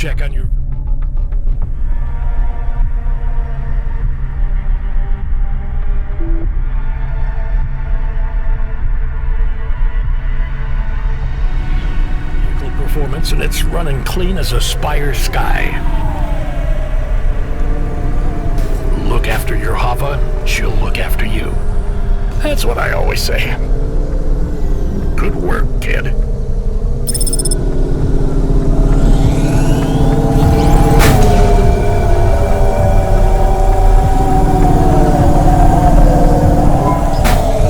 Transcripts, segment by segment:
check on your... vehicle performance, and it's running clean as a Spire sky. Look after your Hava, she'll look after you. That's what I always say. Good work, kid.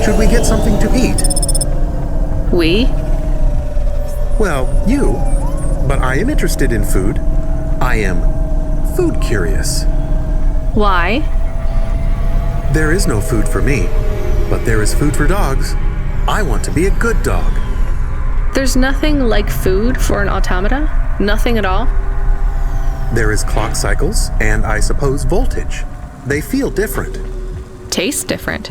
Should we get something to eat? We? Well, you. But I am interested in food. I am food curious. Why? There is no food for me, but there is food for dogs. I want to be a good dog. There's nothing like food for an automata? Nothing at all? There is clock cycles, and I suppose voltage. They feel different. Taste different.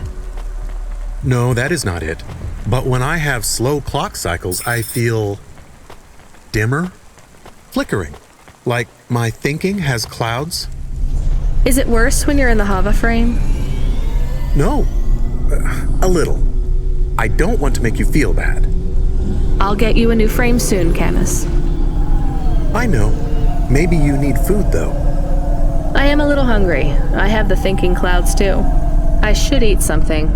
No, that is not it. But when I have slow clock cycles, I feel dimmer, flickering, like my thinking has clouds. Is it worse when you're in the Hava frame? No, a little. I don't want to make you feel bad. I'll get you a new frame soon, Camus. I know. Maybe you need food, though. I am a little hungry. I have the thinking clouds, too. I should eat something.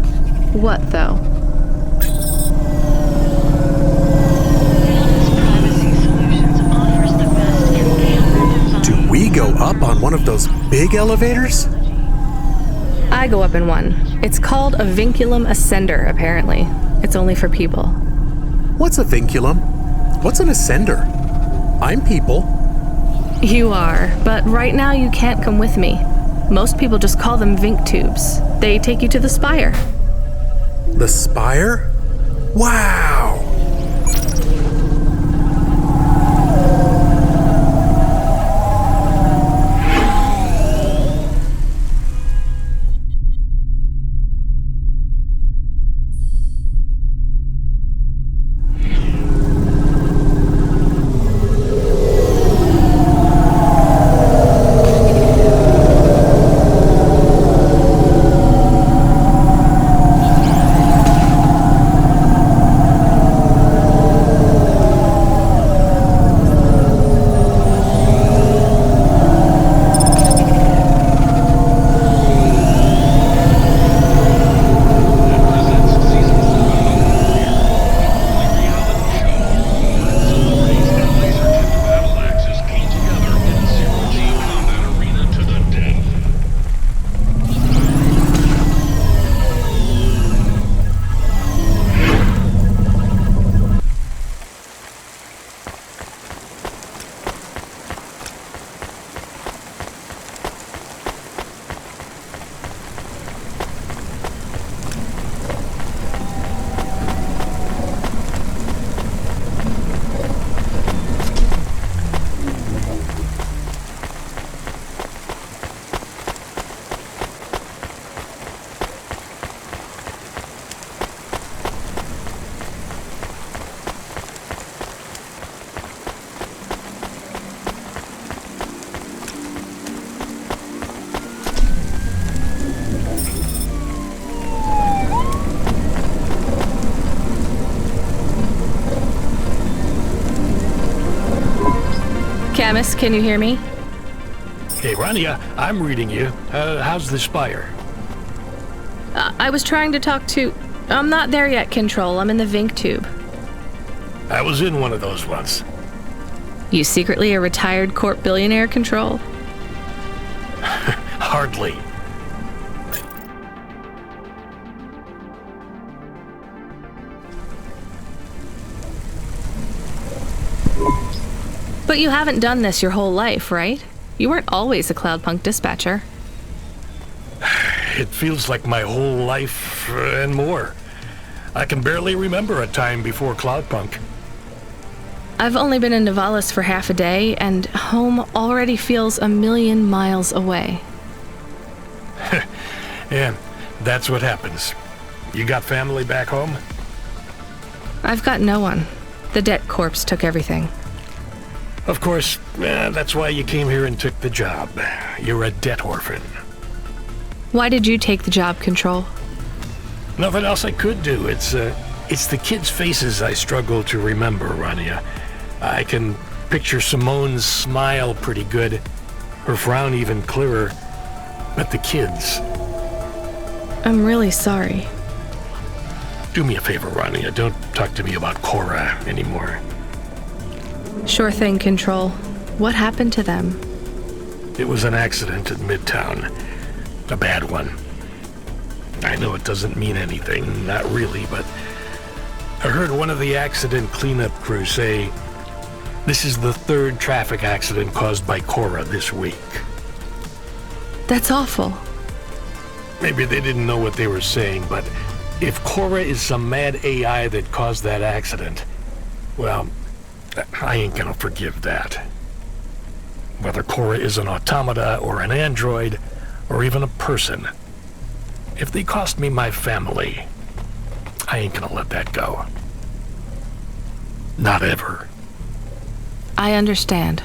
What, though? Do we go up on one of those big elevators? I go up in one. It's called a vinculum ascender, apparently. It's only for people. What's a vinculum? What's an ascender? I'm people. You are, but right now you can't come with me. Most people just call them Vink tubes. They take you to the Spire. The Spire? Wow! Camus, can you hear me? Hey, Rania, I'm reading you. How's the Spire? I was trying to talk to... I'm not there yet, Control. I'm in the Vink tube. I was in one of those once. You secretly a retired corp billionaire, Control? Hardly. But you haven't done this your whole life, right? You weren't always a Cloudpunk dispatcher. It feels like my whole life and more. I can barely remember a time before Cloudpunk. I've only been in Nivalis for half a day, and home already feels 1,000,000 miles away. Yeah, that's what happens. You got family back home? I've got no one. The debt corpse took everything. Of course, that's why you came here and took the job. You're a debt orphan. Why did you take the job, Control? Nothing else I could do. It's the kids' faces I struggle to remember, Rania. I can picture Simone's smile pretty good, her frown even clearer, but the kids... I'm really sorry. Do me a favor, Rania. Don't talk to me about Cora anymore. Sure thing, Control. What happened to them? It was an accident in Midtown. A bad one. I know it doesn't mean anything, not really, but I heard one of the accident cleanup crew say this is the third traffic accident caused by Cora this week. That's awful. Maybe they didn't know what they were saying, but if Cora is some mad AI that caused that accident, well, I ain't gonna forgive that. Whether Cora is an automata or an android or even a person, if they cost me my family, I ain't gonna let that go. Not ever. I understand.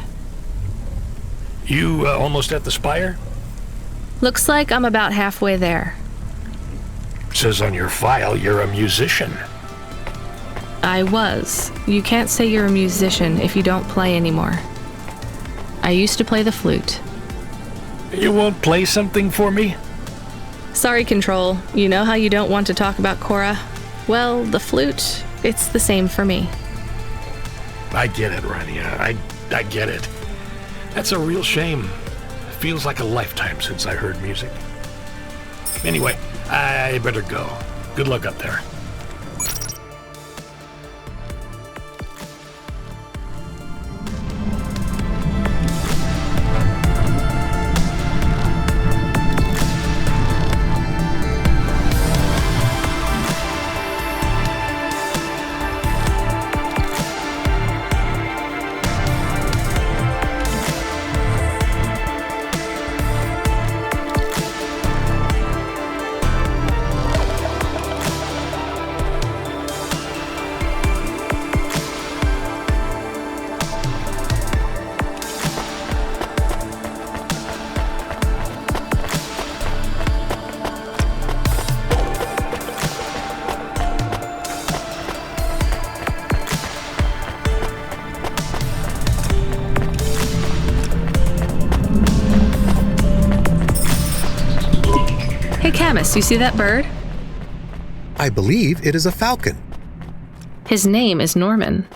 You almost at the spire? Looks like I'm about halfway there. Says on your file you're a musician. I was. You can't say you're a musician if you don't play anymore. I used to play the flute. You won't play something for me? Sorry, Control. You know how you don't want to talk about Cora? Well, the flute, it's the same for me. I get it, Rania. I get it. That's a real shame. It feels like a lifetime since I heard music. Anyway, I better go. Good luck up there. Hey, Camus, you see that bird? I believe it is a falcon. His name is Norman.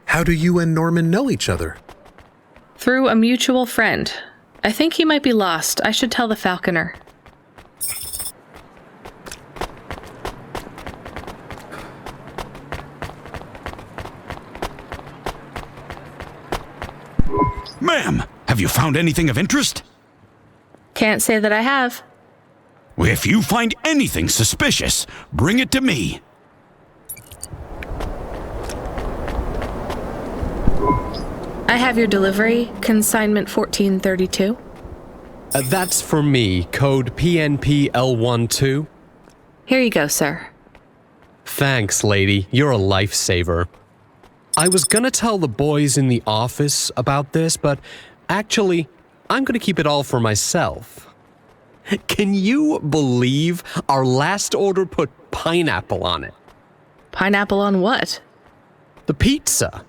How do you and Norman know each other? Through a mutual friend. I think he might be lost. I should tell the falconer. Ma'am, have you found anything of interest? Can't say that I have. If you find anything suspicious, bring it to me. I have your delivery, consignment 1432. That's for me, code PNPL12. Here you go, sir. Thanks, lady. You're a lifesaver. I was gonna tell the boys in the office about this, but actually, I'm gonna keep it all for myself. Can you believe our last order put pineapple on it? Pineapple on what? The pizza.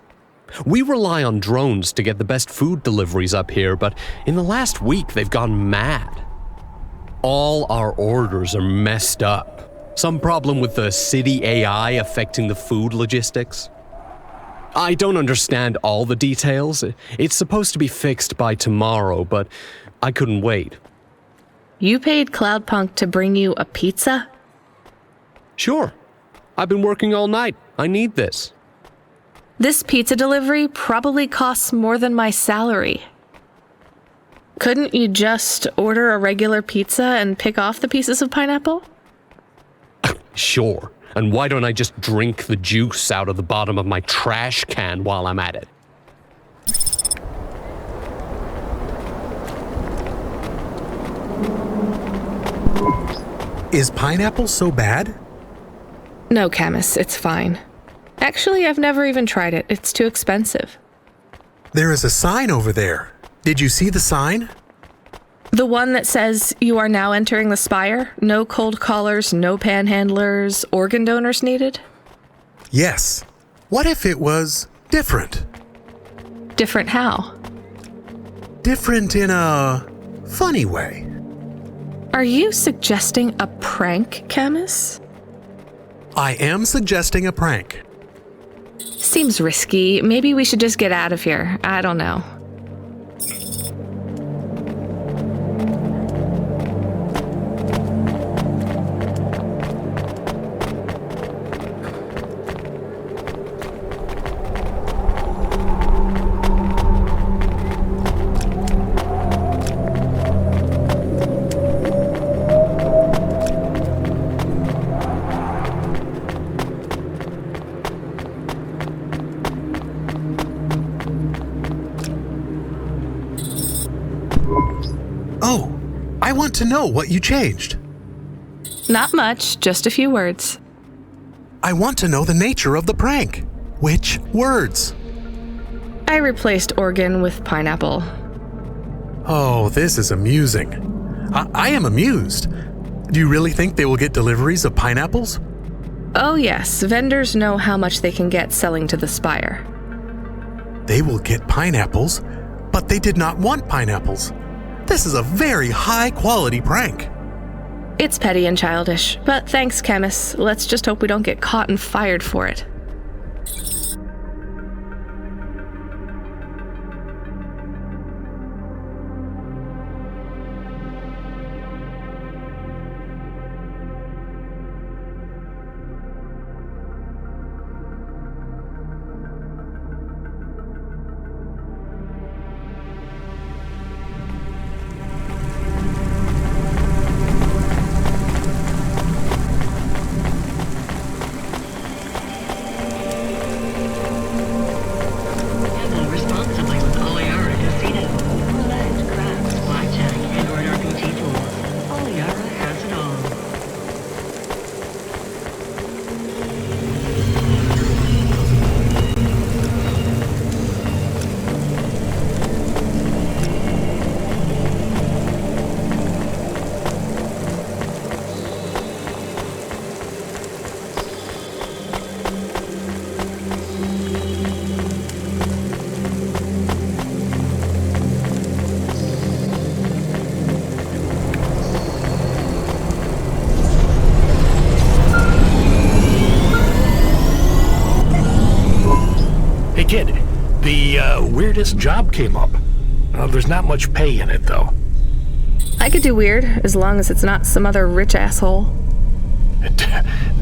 We rely on drones to get the best food deliveries up here, but in the last week they've gone mad. All our orders are messed up. Some problem with the city AI affecting the food logistics. I don't understand all the details. It's supposed to be fixed by tomorrow, but I couldn't wait. You paid Cloudpunk to bring you a pizza? Sure. I've been working all night. I need this. This pizza delivery probably costs more than my salary. Couldn't you just order a regular pizza and pick off the pieces of pineapple? Sure. And why don't I just drink the juice out of the bottom of my trash can while I'm at it? Is pineapple so bad? No, Camus, it's fine. Actually, I've never even tried it. It's too expensive. There is a sign over there. Did you see the sign? The one that says you are now entering the spire? No cold callers, no panhandlers, organ donors needed? Yes. What if it was different? Different how? Different in a funny way. Are you suggesting a prank, Camus? I am suggesting a prank. Seems risky. Maybe we should just get out of here. I don't know. Oh, I want to know what you changed. Not much, just a few words. I want to know the nature of the prank. Which words? I replaced organ with pineapple. Oh, this is amusing. I am amused. Do you really think they will get deliveries of pineapples? Oh yes, vendors know how much they can get selling to the spire. They will get pineapples, but they did not want pineapples. This is a very high-quality prank. It's petty and childish, but thanks, Camus. Let's just hope we don't get caught and fired for it. Kid, the weirdest job came up. There's not much pay in it, though. I could do weird, as long as it's not some other rich asshole.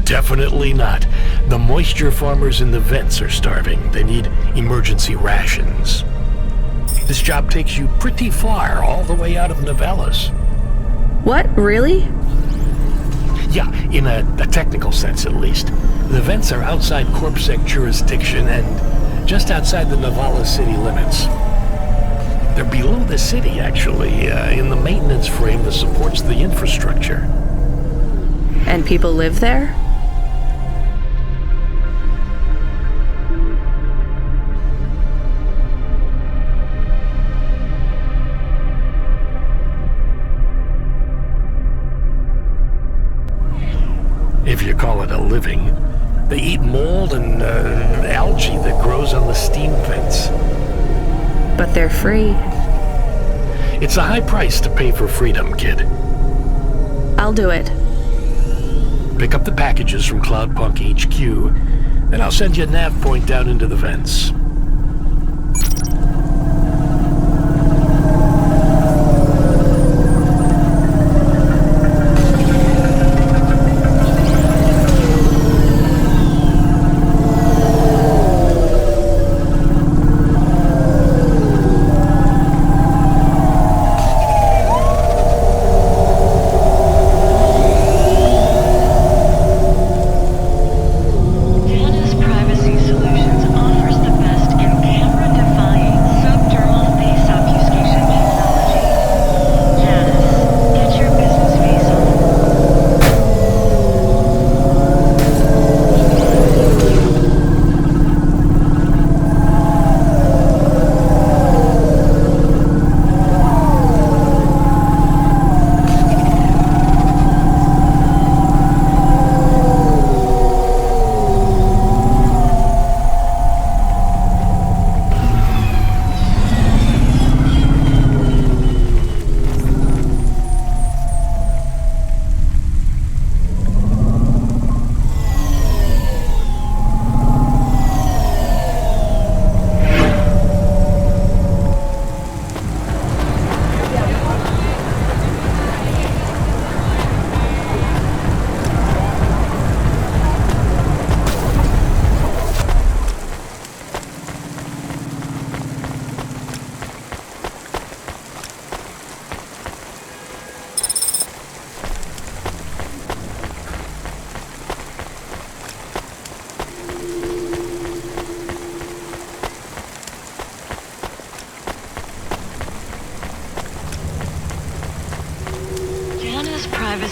Definitely not. The moisture farmers in the vents are starving. They need emergency rations. This job takes you pretty far, all the way out of Novellas. What, really? Yeah, in a technical sense at least. The vents are outside Corpsec jurisdiction and just outside the Novellas city limits. They're below the city, actually, in the maintenance frame that supports the infrastructure. And people live there? If you call it a living. They eat mold and algae that grows on the steam vents. But they're free. It's a high price to pay for freedom, kid. I'll do it. Pick up the packages from Cloudpunk HQ, then I'll send you a nav point down into the vents. Privacy Solutions offers the best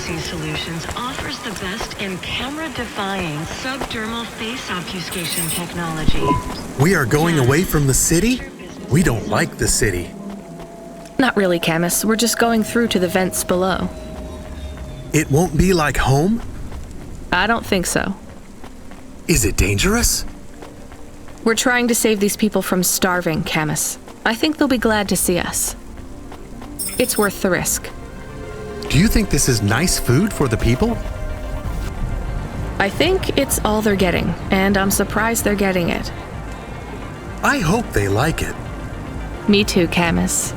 Galaxy Solutions offers the best in camera-defying subdermal face obfuscation technology. We are going away from the city? We don't like the city. Not really, Camus. We're just going through to the vents below. It won't be like home? I don't think so. Is it dangerous? We're trying to save these people from starving, Camus. I think they'll be glad to see us. It's worth the risk. Do you think this is nice food for the people? I think it's all they're getting, and I'm surprised they're getting it. I hope they like it. Me too, Camus.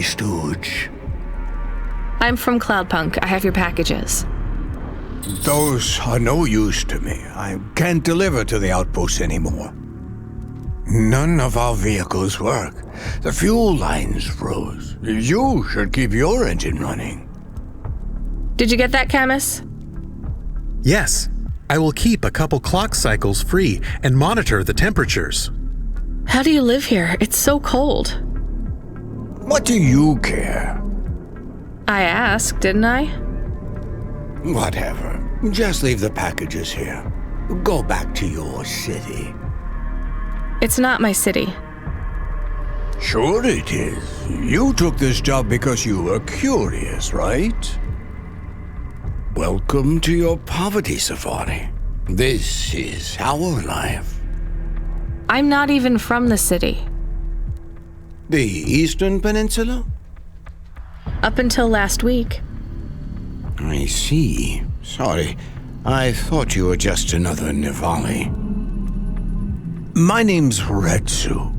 stooge. I'm from Cloudpunk. I have your packages. Those are no use to me. I can't deliver to the outpost anymore. None of our vehicles work. The fuel lines froze. You should keep your engine running. Did you get that, Camus? Yes, I will keep a couple clock cycles free and monitor the temperatures. How do you live here? It's so cold. What do you care? I asked, didn't I? Whatever. Just leave the packages here. Go back to your city. It's not my city. Sure it is. You took this job because you were curious, right? Welcome to your poverty safari. This is our life. I'm not even from the city. The Eastern Peninsula? Up until last week. I see. Sorry. I thought you were just another Nivali. My name's Retsu.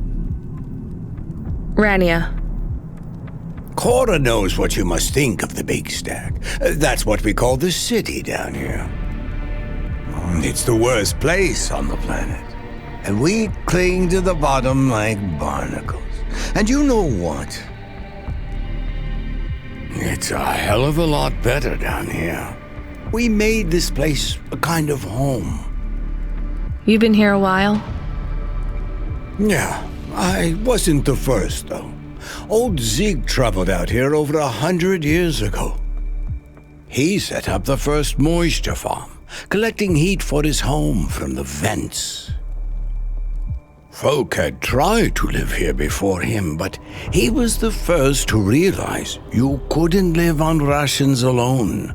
Rania. Cora knows what you must think of the Big Stack. That's what we call the city down here. It's the worst place on the planet. And we cling to the bottom like barnacles. And you know what? It's a hell of a lot better down here. We made this place a kind of home. You've been here a while? Yeah, I wasn't the first, though. Old Zeke traveled out here over 100 years ago. He set up the first moisture farm, collecting heat for his home from the vents. Folk had tried to live here before him, but he was the first to realize you couldn't live on rations alone.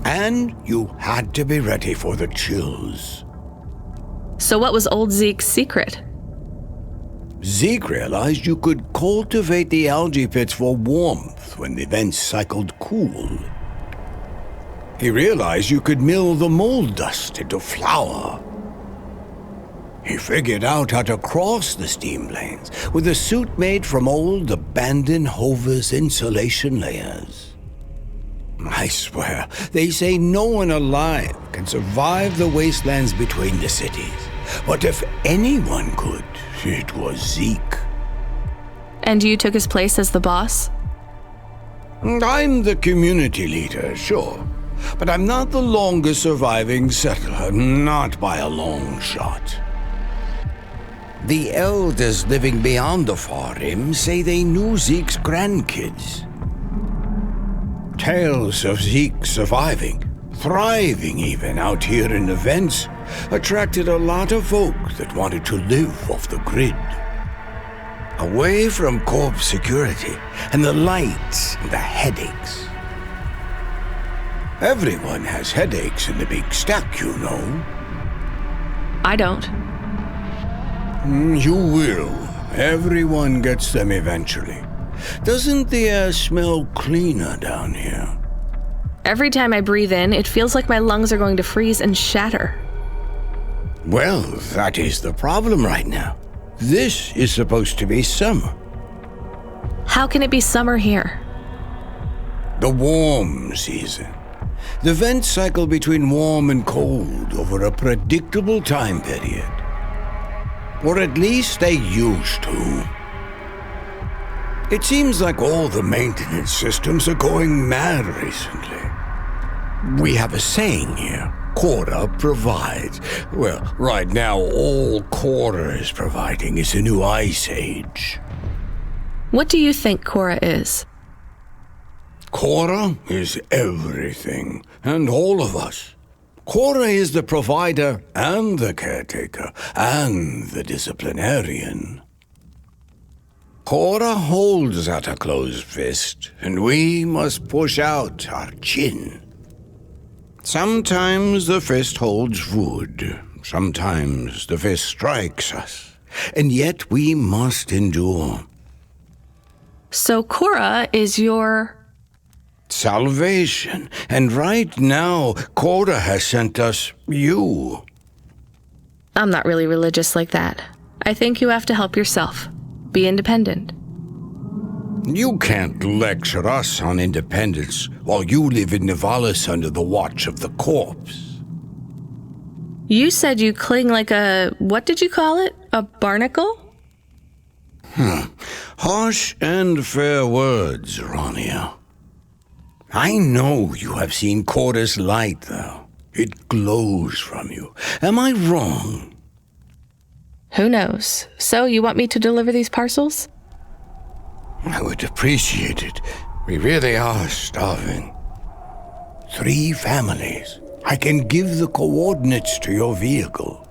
And you had to be ready for the chills. So what was old Zeke's secret? Zeke realized you could cultivate the algae pits for warmth when the vents cycled cool. He realized you could mill the mold dust into flour. He figured out how to cross the steam lanes with a suit made from old abandoned Hover's insulation layers. I swear, they say no one alive can survive the wastelands between the cities. But if anyone could, it was Zeke. And you took his place as the boss? I'm the community leader, sure. But I'm not the longest surviving settler, not by a long shot. The elders living beyond the far rim say they knew Zeke's grandkids. Tales of Zeke surviving, thriving even out here in the vents, attracted a lot of folk that wanted to live off the grid. Away from corp security and the lights and the headaches. Everyone has headaches in the Big Stack, you know. I don't. You will. Everyone gets them eventually. Doesn't the air smell cleaner down here? Every time I breathe in, it feels like my lungs are going to freeze and shatter. Well, that is the problem right now. This is supposed to be summer. How can it be summer here? The warm season. The vents cycle between warm and cold over a predictable time period. Or at least they used to. It seems like all the maintenance systems are going mad recently. We have a saying here, Cora provides. Well, right now all Cora is providing is a new ice age. What do you think Cora is? Cora is everything, and all of us. Cora is the provider and the caretaker and the disciplinarian. Cora holds out a closed fist, and we must push out our chin. Sometimes the fist holds wood, sometimes the fist strikes us, and yet we must endure. So Cora is your... salvation, and right now, Cora has sent us you. I'm not really religious like that. I think you have to help yourself. Be independent. You can't lecture us on independence while you live in Nivalis under the watch of the corpse. You said you cling like a, what did you call it? A barnacle? Harsh and fair words, Rania. I know you have seen Cora's light, though. It glows from you. Am I wrong? Who knows? So you want me to deliver these parcels? I would appreciate it. We really are starving. 3 families. I can give the coordinates to your vehicle.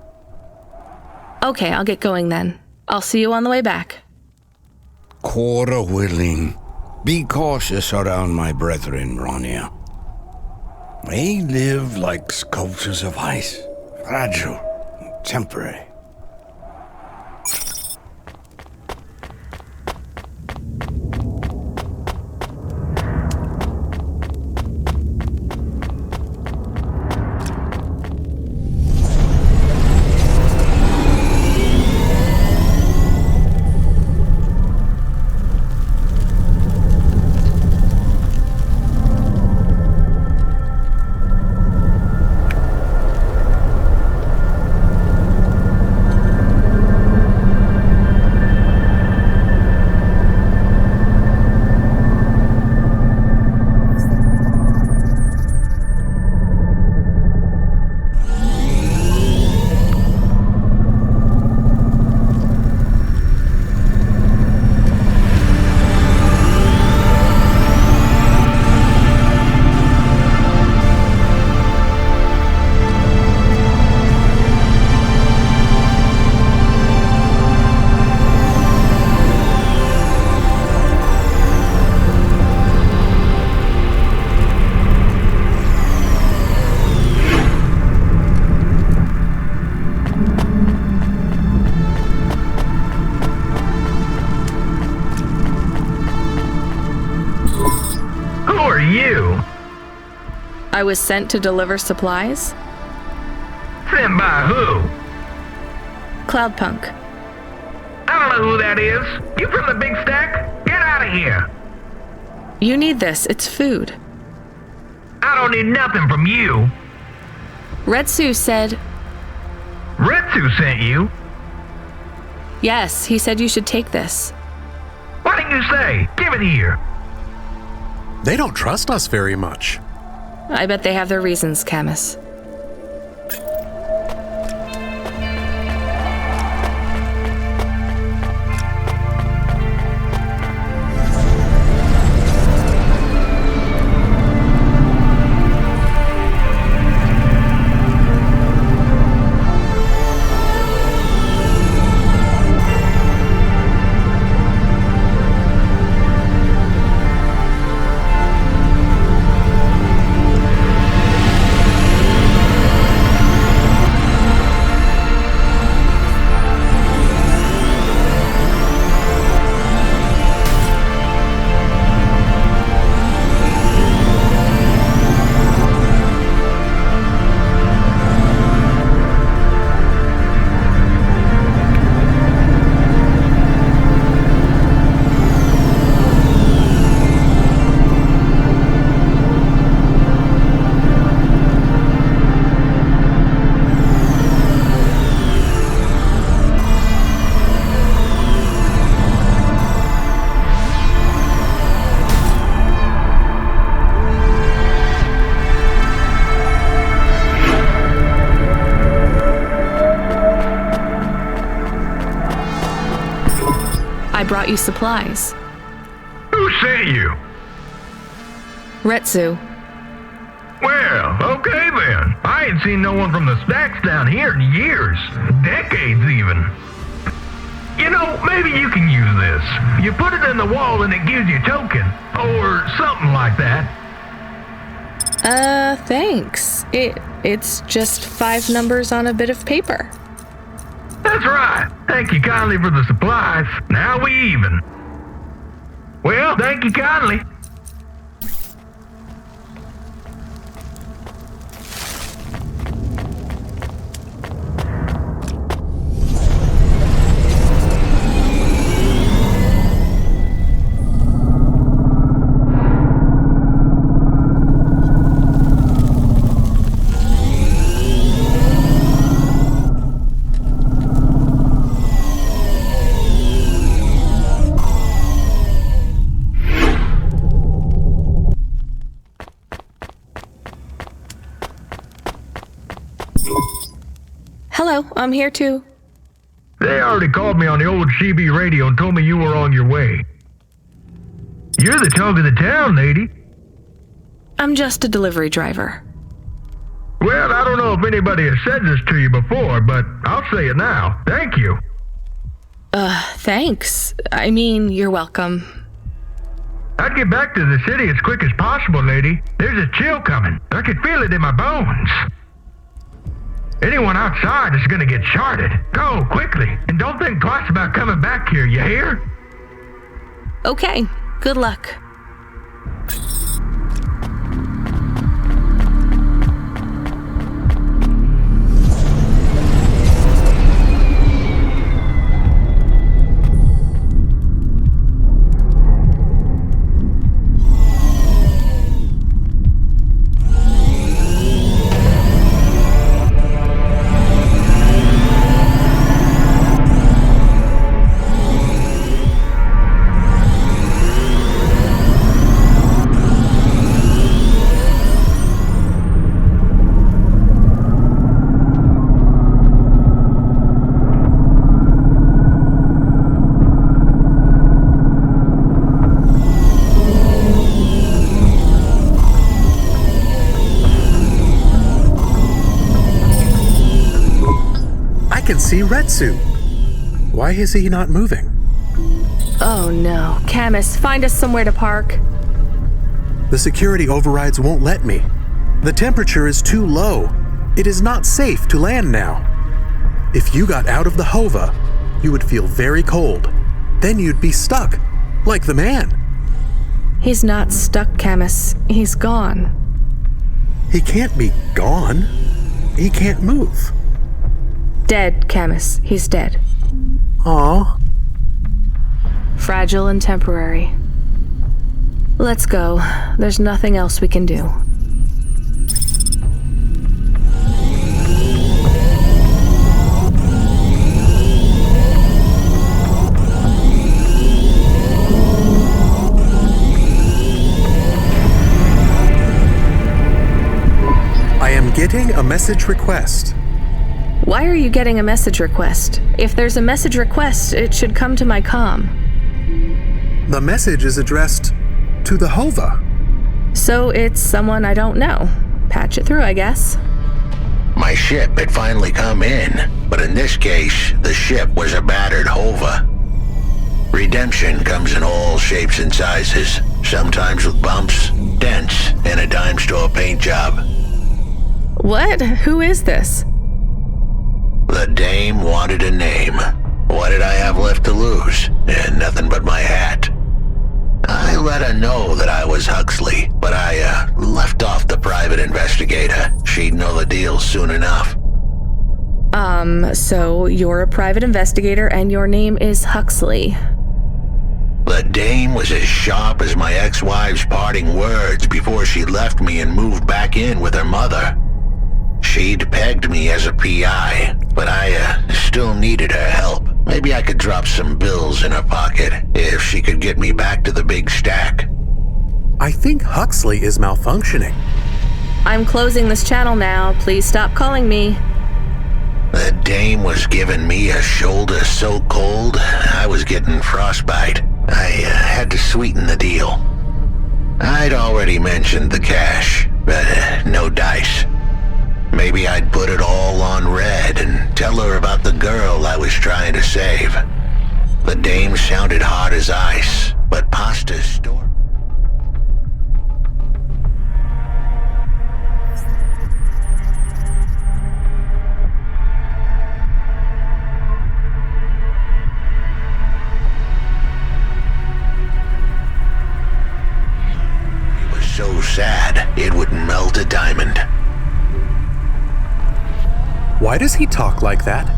Okay, I'll get going then. I'll see you on the way back. Cora willing. Be cautious around my brethren, Rania. They live like sculptures of ice, fragile and temporary. I was sent to deliver supplies? Sent by who? Cloudpunk. I don't know who that is. You from the big stack? Get out of here. You need this. It's food. I don't need nothing from you. Retsu said... Retsu sent you? Yes, he said you should take this. What did you say? Give it here. They don't trust us very much. I bet they have their reasons, Camus. I brought you supplies. Who sent you? Retsu. Well, okay then. I ain't seen no one from the stacks down here in years. Decades even. You know, maybe you can use this. You put it in the wall and it gives you a token. Or something like that. Thanks. It's just 5 numbers on a bit of paper. That's right. Thank you kindly for the supplies. Now we even. Well, thank you kindly. Hello, I'm here too. They already called me on the old CB radio and told me you were on your way. You're the talk of the town, lady. I'm just a delivery driver. Well, I don't know if anybody has said this to you before, but I'll say it now. Thank you. Thanks. I mean, you're welcome. I'd get back to the city as quick as possible, lady. There's a chill coming. I can feel it in my bones. Anyone outside is gonna get charted. Go, quickly, and don't think twice about coming back here, you hear? Okay, good luck. See Retsu. Why is he not moving? Oh no. Camus, find us somewhere to park. The security overrides won't let me. The temperature is too low. It is not safe to land now. If you got out of the Hova, you would feel very cold. Then you'd be stuck, like the man. He's not stuck, Camus. He's gone. He can't be gone. He can't move. Dead, Camus. He's dead. Aw. Fragile and temporary. Let's go. There's nothing else we can do. I am getting a message request. Why are you getting a message request? If there's a message request, it should come to my comm. The message is addressed to the Hova. So it's someone I don't know. Patch it through, I guess. My ship had finally come in, but in this case, the ship was a battered Hova. Redemption comes in all shapes and sizes, sometimes with bumps, dents, and a dime store paint job. What? Who is this? The dame wanted a name. What did I have left to lose? Nothing but my hat. I let her know that I was Huxley, but I left off the private investigator. She'd know the deal soon enough. So you're a private investigator and your name is Huxley. The dame was as sharp as my ex-wife's parting words before she left me and moved back in with her mother. She'd pegged me as a PI, but I still needed her help. Maybe I could drop some bills in her pocket if she could get me back to the big stack. I think Huxley is malfunctioning. I'm closing this channel now. Please stop calling me. The dame was giving me a shoulder so cold, I was getting frostbite. I had to sweeten the deal. I'd already mentioned the cash, but no dice. Maybe I'd put it all on red and tell her about the girl I was trying to save. The dame sounded hard as ice, but Pasta's story... It was so sad, it would melt a diamond. Why does he talk like that?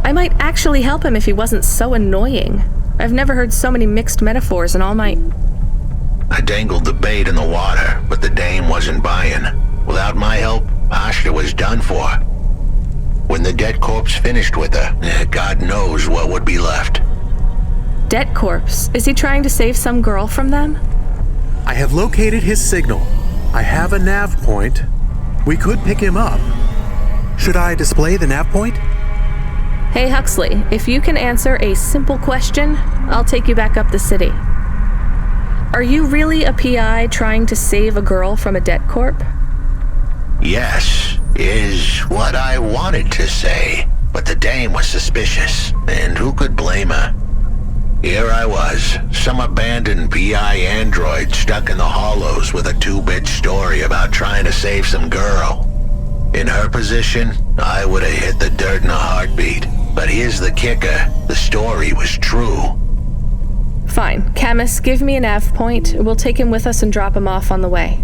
I might actually help him if he wasn't so annoying. I've never heard so many mixed metaphors in all my... I dangled the bait in the water, but the dame wasn't buying. Without my help, Ashta was done for. When the debt corpse finished with her, God knows what would be left. Debt corpse? Is he trying to save some girl from them? I have located his signal. I have a nav point. We could pick him up. Should I display the nav point? Hey Huxley, if you can answer a simple question, I'll take you back up the city. Are you really a PI trying to save a girl from a debt corp? Yes, is what I wanted to say. But the dame was suspicious, and who could blame her? Here I was, some abandoned PI android stuck in the hollows with a 2-bit story about trying to save some girl. In her position, I would have hit the dirt in a heartbeat. But here's the kicker, the story was true. Fine. Camus, give me a nav point. We'll take him with us and drop him off on the way.